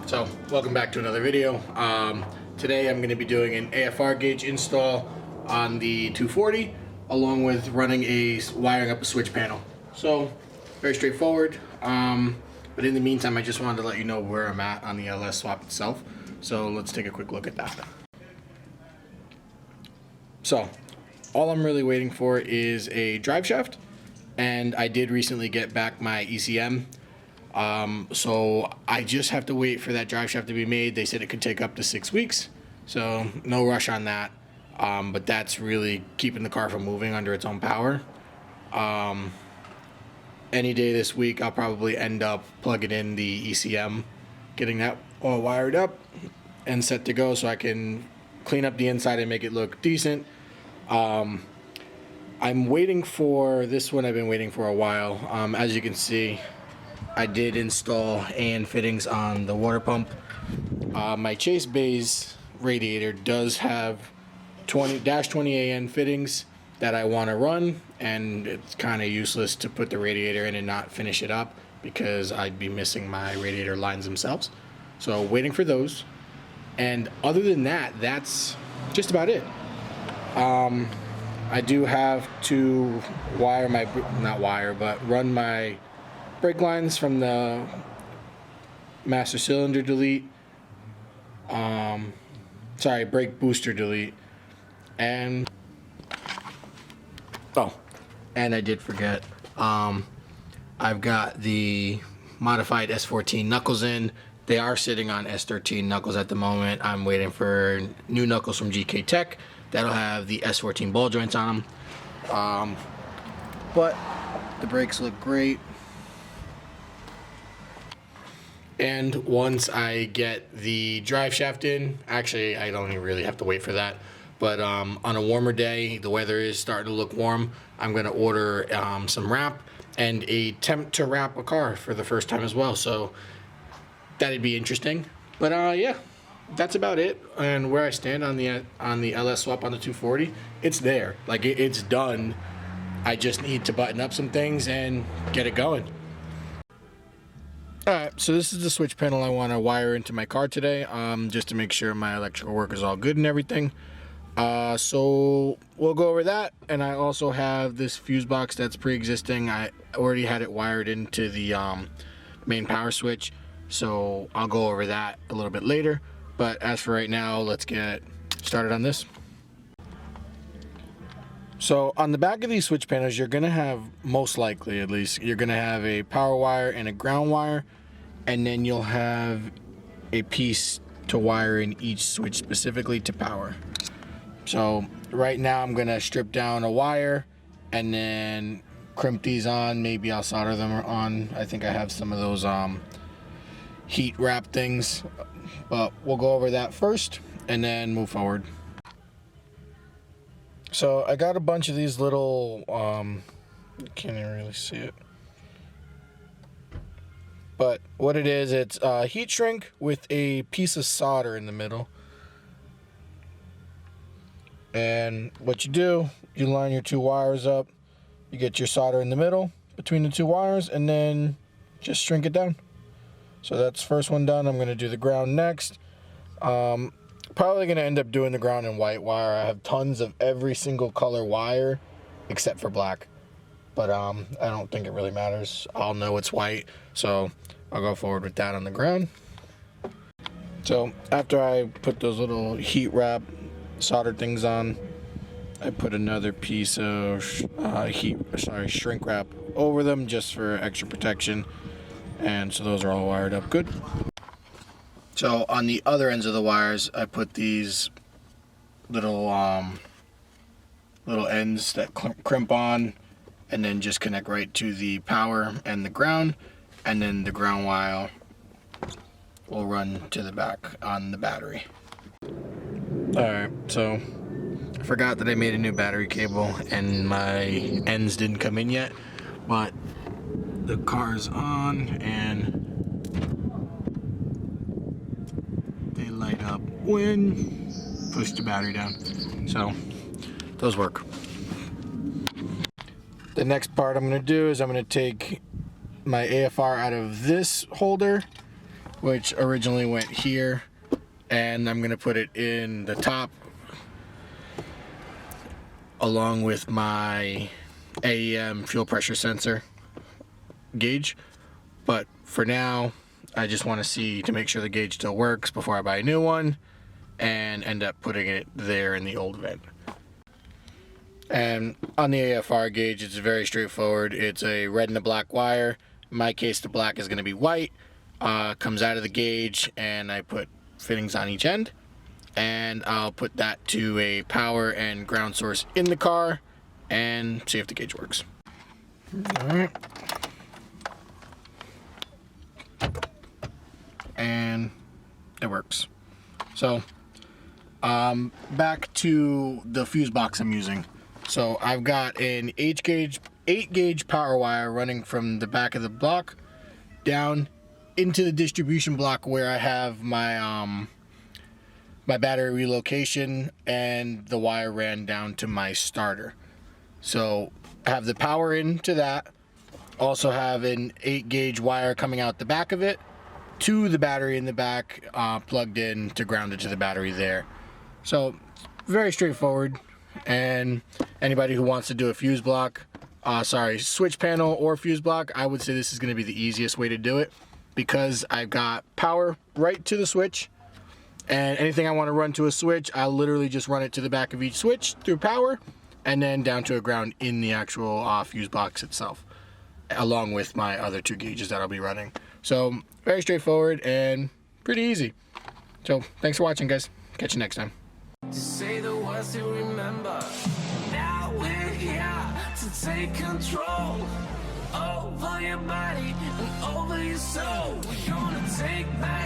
So, welcome back to another video. Today I'm going to be doing an AFR gauge install on the 240, along with wiring up a switch panel. So, very straightforward. But in the meantime, I just wanted to let you know where I'm at on the LS swap itself. So let's take a quick look at that. So, all I'm really waiting for is a drive shaft, and I did recently get back my ECM. So I just have to wait for that drive shaft to be made. They said it could take up to 6 weeks, so no rush on that. But that's really keeping the car from moving under its own power. Any day this week, I'll probably end up plugging in the ECM, getting that all wired up and set to go so I can clean up the inside and make it look decent. I'm waiting for this one. I've been waiting for a while. As you can see, I did install AEM fittings on the water pump. My Chase Bays radiator does have 20 AEM fittings that I want to run, and it's kind of useless to put the radiator in and not finish it up because I'd be missing my radiator lines themselves. So waiting for those, and other than that, that's just about it. I do have to run my brake lines from the master cylinder delete, brake booster delete, and I did forget, I've got the modified S14 knuckles in. They are sitting on S13 knuckles at the moment. I'm waiting for new knuckles from GK Tech that'll have the S14 ball joints on them. But the brakes look great. And once I get the drive shaft in, actually I don't even really have to wait for that, but on a warmer day, the weather is starting to look warm, I'm going to order some wrap and attempt to wrap a car for the first time as well, so that'd be interesting. But yeah, that's about it. And where I stand on the LS swap on the 240, it's there, like it's done. I just need to button up some things and get it going. Alright, so this is the switch panel I want to wire into my car today, just to make sure my electrical work is all good and everything. So we'll go over that, and I also have this fuse box that's pre-existing. I already had it wired into the main power switch, so I'll go over that a little bit later. But as for right now, let's get started on this. So on the back of these switch panels, you're going to have, most likely at least, you're going to have a power wire and a ground wire, and then you'll have a piece to wire in each switch specifically to power. So right now I'm going to strip down a wire and then crimp these on. Maybe I'll solder them on. I think I have some of those heat wrap things, but we'll go over that first and then move forward. So I got a bunch of these little, can't even really see it, but what it is, it's heat shrink with a piece of solder in the middle. And what you do, you line your two wires up, you get your solder in the middle between the two wires, and then just shrink it down. So that's the first one done. I'm going to do the ground next. Probably going to end up doing the ground in white wire. I have tons of every single color wire except for black, but I don't think it really matters. I'll know it's white, so I'll go forward with that on the ground. So after I put those little heat wrap solder things on, I put another piece of shrink wrap over them just for extra protection, and so those are all wired up good. So on the other ends of the wires, I put these little ends that crimp on, and then just connect right to the power and the ground, and then the ground wire will run to the back on the battery. Alright, so I forgot that I made a new battery cable and my ends didn't come in yet, but the car's on and they light up when push the battery down, so those work. The next part I'm going to do is I'm going to take my AFR out of this holder which originally went here, and I'm gonna put it in the top along with my AEM fuel pressure sensor gauge. But for now, I just want to see to make sure the gauge still works before I buy a new one, and end up putting it there in the old vent. And on the AFR gauge, it's very straightforward. It's a red and a black wire. In my case, the black is going to be white. Comes out of the gauge, and I put fittings on each end. And I'll put that to a power and ground source in the car and see if the gauge works. Alright. And it works. So, back to the fuse box I'm using. So I've got an 8 gauge power wire running from the back of the block down into the distribution block where I have my my battery relocation, and the wire ran down to my starter. So I have the power into that. Also have an 8 gauge wire coming out the back of it to the battery in the back, plugged in to ground it to the battery there. So very straightforward. And anybody who wants to do a fuse block, switch panel or fuse block, I would say this is going to be the easiest way to do it, because I've got power right to the switch, and anything I want to run to a switch, I'll literally just run it to the back of each switch through power, and then down to a ground in the actual fuse box itself, along with my other 2 gauges that I'll be running. So very straightforward and pretty easy. So thanks for watching, guys. Catch you next time. To say the words you remember. Now we're here to take control over your body and over your soul. We're gonna take back